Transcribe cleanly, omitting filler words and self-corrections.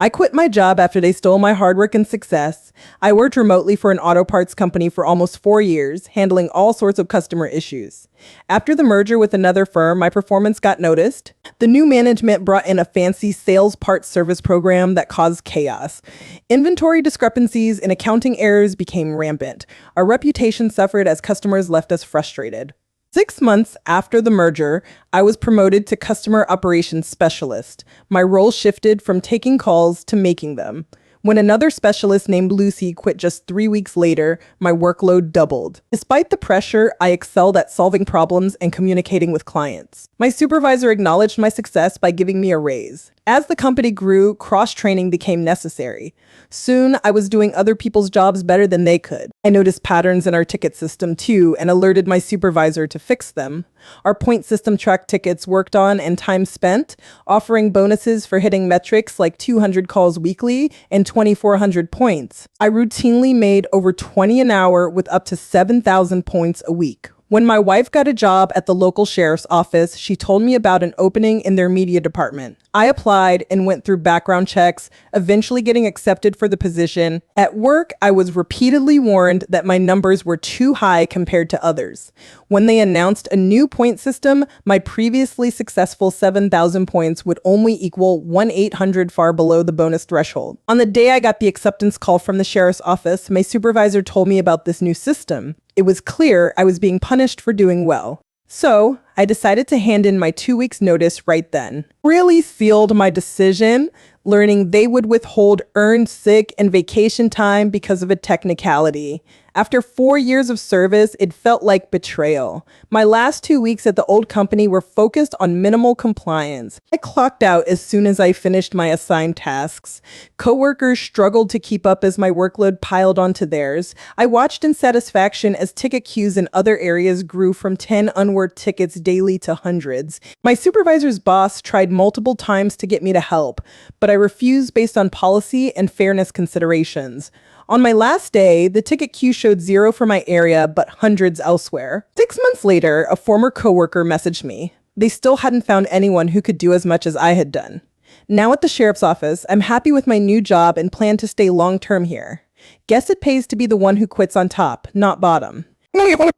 I quit my job after they stole my hard work and success. I worked remotely for an auto parts company for almost 4 years, handling all sorts of customer issues. After the merger with another firm, my performance got noticed. The new management brought in a fancy sales parts service program that caused chaos. Inventory discrepancies and accounting errors became rampant. Our reputation suffered as customers left us frustrated. 6 months after the merger, I was promoted to customer operations specialist. My role shifted from taking calls to making them. When another specialist named Lucy quit just 3 weeks later, my workload doubled. Despite the pressure, I excelled at solving problems and communicating with clients. My supervisor acknowledged my success by giving me a raise. As the company grew, cross-training became necessary. Soon, I was doing other people's jobs better than they could. I noticed patterns in our ticket system too and alerted my supervisor to fix them. Our point system tracked tickets worked on and time spent, offering bonuses for hitting metrics like 200 calls weekly and 2,400 points. I routinely made over 20 an hour with up to 7,000 points a week. When my wife got a job at the local sheriff's office, she told me about an opening in their media department. I applied and went through background checks, eventually getting accepted for the position. At work, I was repeatedly warned that my numbers were too high compared to others. When they announced a new point system, my previously successful 7,000 points would only equal 1,800, far below the bonus threshold. On the day I got the acceptance call from the sheriff's office, my supervisor told me about this new system. It was clear I was being punished for doing well. So I decided to hand in my 2 weeks notice right then. Really sealed my decision, learning they would withhold earned sick and vacation time because of a technicality. After 4 years of service, it felt like betrayal. My last 2 weeks at the old company were focused on minimal compliance. I clocked out as soon as I finished my assigned tasks. Coworkers struggled to keep up as my workload piled onto theirs. I watched in satisfaction as ticket queues in other areas grew from 10 unworked tickets daily to hundreds. My supervisor's boss tried multiple times to get me to help, but I refused based on policy and fairness considerations. On my last day, the ticket queue showed 0 for my area, but hundreds elsewhere. 6 months later, a former coworker messaged me. They still hadn't found anyone who could do as much as I had done. Now at the sheriff's office, I'm happy with my new job and plan to stay long-term here. Guess it pays to be the one who quits on top, not bottom.